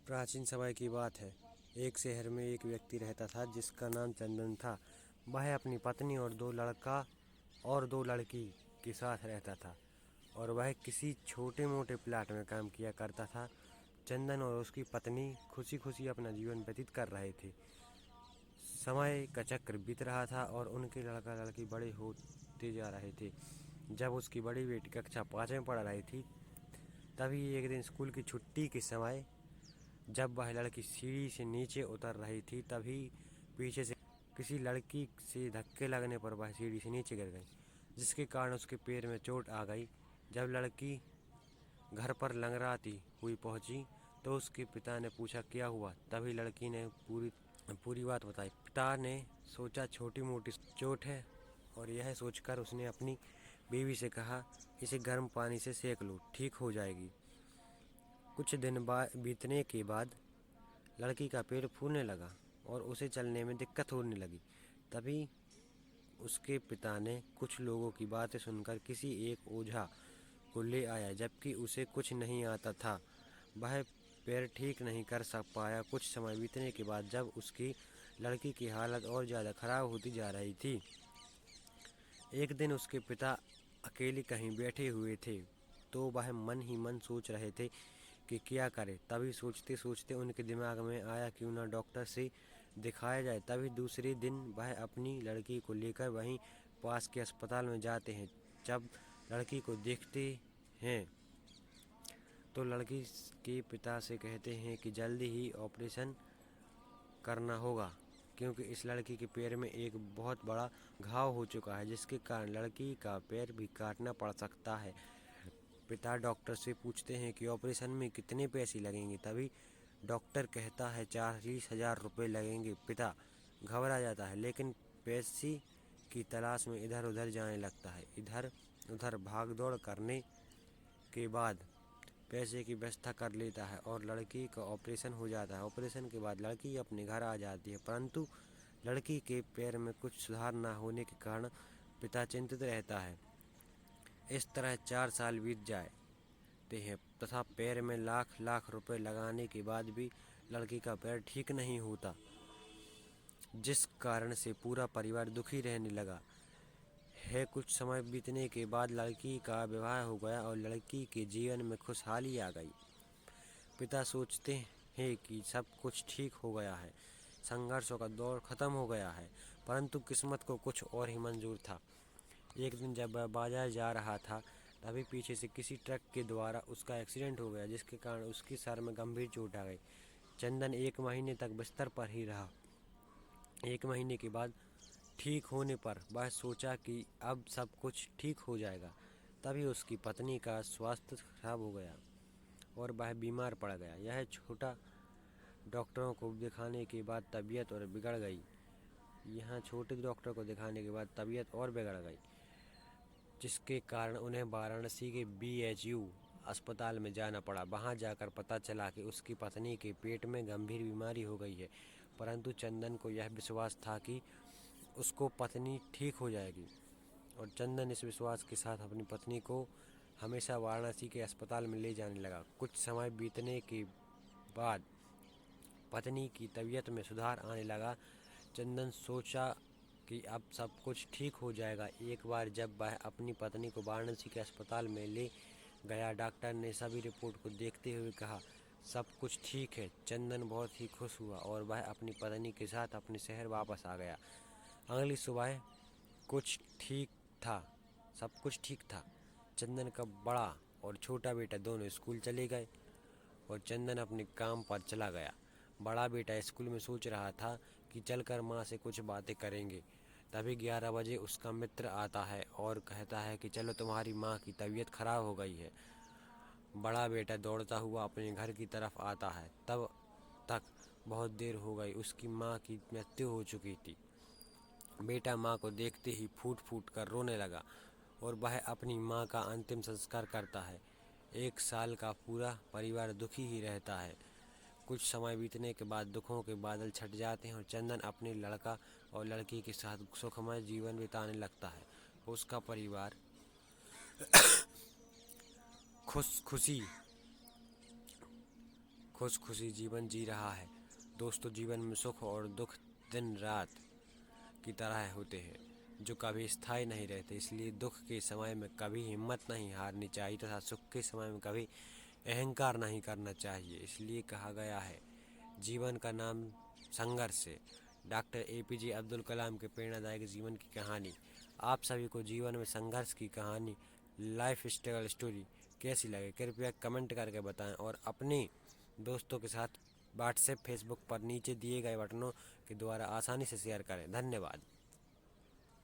प्राचीन समय की बात है। एक शहर में एक व्यक्ति रहता था जिसका नाम चंदन था। वह अपनी पत्नी और दो लड़की के साथ रहता था और वह किसी छोटे मोटे प्लाट में काम किया करता था। चंदन और उसकी पत्नी खुशी खुशी अपना जीवन व्यतीत कर रहे थे। समय का चक्र बीत रहा था और उनके लड़का लड़की बड़े होते जा रहे थे। जब उसकी बड़ी बेटी कक्षा 5 में पढ़ रही थी, तभी एक दिन स्कूल की छुट्टी के समय जब वह लड़की सीढ़ी से नीचे उतर रही थी, तभी पीछे से किसी लड़की से धक्के लगने पर वह सीढ़ी से नीचे गिर गई, जिसके कारण उसके पैर में चोट आ गई। जब लड़की घर पर लंगड़ाती हुई पहुंची तो उसके पिता ने पूछा क्या हुआ। तभी लड़की ने पूरी बात बताई। पिता ने सोचा छोटी मोटी चोट है और यह सोचकर उसने अपनी बीवी से कहा, इसे गर्म पानी से सेक लो, ठीक हो जाएगी। कुछ दिन बीतने के बाद लड़की का पेट फूलने लगा और उसे चलने में दिक्कत होने लगी। तभी उसके पिता ने कुछ लोगों की बातें सुनकर किसी एक ओझा को ले आया, जबकि उसे कुछ नहीं आता था। वह पैर ठीक नहीं कर पाया। कुछ समय बीतने के बाद जब उसकी लड़की की हालत और ज़्यादा खराब होती जा रही थी, एक दिन उसके पिता अकेले कहीं बैठे हुए थे, तो वह मन ही मन सोच रहे थे कि क्या करे। तभी सोचते सोचते उनके दिमाग में आया क्यों ना डॉक्टर से दिखाया जाए। तभी दूसरे दिन वह अपनी लड़की को लेकर वहीं पास के अस्पताल में जाते हैं। जब लड़की को देखते हैं तो लड़की के पिता से कहते हैं कि जल्दी ही ऑपरेशन करना होगा, क्योंकि इस लड़की के पैर में एक बहुत बड़ा घाव हो चुका है, जिसके कारण लड़की का पैर भी काटना पड़ सकता है। पिता डॉक्टर से पूछते हैं कि ऑपरेशन में कितने पैसे लगेंगे। तभी डॉक्टर कहता है 40,000 रुपये लगेंगे। पिता घबरा जाता है, लेकिन पैसे की तलाश में इधर उधर जाने लगता है। इधर उधर भाग दौड़ करने के बाद पैसे की व्यवस्था कर लेता है और लड़की का ऑपरेशन हो जाता है। ऑपरेशन के बाद लड़की अपने घर आ जाती है, परंतु लड़की के पैर में कुछ सुधार न होने के कारण पिता चिंतित रहता है। इस तरह 4 साल बीत जाते हैं तथा पैर में लाख लाख रुपए लगाने के बाद भी लड़की का पैर ठीक नहीं होता, जिस कारण से पूरा परिवार दुखी रहने लगा है। कुछ समय बीतने के बाद लड़की का विवाह हो गया और लड़की के जीवन में खुशहाली आ गई। पिता सोचते हैं कि सब कुछ ठीक हो गया है, संघर्षों का दौर खत्म हो गया है, परंतु किस्मत को कुछ और ही मंजूर था। एक दिन जब वह बाजार जा रहा था, तभी पीछे से किसी ट्रक के द्वारा उसका एक्सीडेंट हो गया, जिसके कारण उसके सर में गंभीर चोट आ गई। चंदन 1 महीने तक बिस्तर पर ही रहा। 1 महीने के बाद ठीक होने पर वह सोचा कि अब सब कुछ ठीक हो जाएगा। तभी उसकी पत्नी का स्वास्थ्य खराब हो गया और वह बीमार पड़ गया। यह छोटा डॉक्टरों को दिखाने के बाद तबीयत और बिगड़ गई। यहाँ छोटे डॉक्टर को दिखाने के बाद तबीयत और बिगड़ गई, जिसके कारण उन्हें वाराणसी के BHU अस्पताल में जाना पड़ा। वहां जाकर पता चला कि उसकी पत्नी के पेट में गंभीर बीमारी हो गई है, परंतु चंदन को यह विश्वास था कि उसको पत्नी ठीक हो जाएगी और चंदन इस विश्वास के साथ अपनी पत्नी को हमेशा वाराणसी के अस्पताल में ले जाने लगा। कुछ समय बीतने के बाद पत्नी की तबीयत में सुधार आने लगा। चंदन सोचा कि अब सब कुछ ठीक हो जाएगा। एक बार जब वह अपनी पत्नी को वाराणसी के अस्पताल में ले गया, डॉक्टर ने सभी रिपोर्ट को देखते हुए कहा सब कुछ ठीक है। चंदन बहुत ही खुश हुआ और वह अपनी पत्नी के साथ अपने शहर वापस आ गया। अगली सुबह कुछ ठीक था सब कुछ ठीक था। चंदन का बड़ा और छोटा बेटा दोनों स्कूल चले गए और चंदन अपने काम पर चला गया। बड़ा बेटा स्कूल में सोच रहा था कि चलकर माँ से कुछ बातें करेंगे। तभी 11 बजे उसका मित्र आता है और कहता है कि चलो तुम्हारी माँ की तबीयत खराब हो गई है। बड़ा बेटा दौड़ता हुआ अपने घर की तरफ आता है। तब तक बहुत देर हो गई, उसकी माँ की मृत्यु हो चुकी थी। बेटा माँ को देखते ही फूट फूट कर रोने लगा और वह अपनी माँ का अंतिम संस्कार करता है। 1 साल का पूरा परिवार दुखी ही रहता है। कुछ समय बीतने के बाद दुखों के बादल छट जाते हैं और चंदन अपने लड़का और लड़की के साथ सुखमय जीवन बिताने लगता है। उसका परिवार खुशी खुश खुशी जीवन जी रहा है। दोस्तों, जीवन में सुख और दुख दिन रात की तरह होते हैं, जो कभी स्थायी नहीं रहते। इसलिए दुख के समय में कभी हिम्मत नहीं हारनी चाहिए तथा सुख के समय में कभी अहंकार नहीं करना चाहिए। इसलिए कहा गया है, जीवन का नाम संघर्ष है। डॉक्टर APJ अब्दुल कलाम के प्रेरणादायक जीवन की कहानी। आप सभी को जीवन में संघर्ष की कहानी, लाइफ स्ट्रगल स्टोरी कैसी लगे, कृपया कमेंट करके बताएं और अपने दोस्तों के साथ व्हाट्सएप फेसबुक पर नीचे दिए गए बटनों के द्वारा आसानी से शेयर करें। धन्यवाद।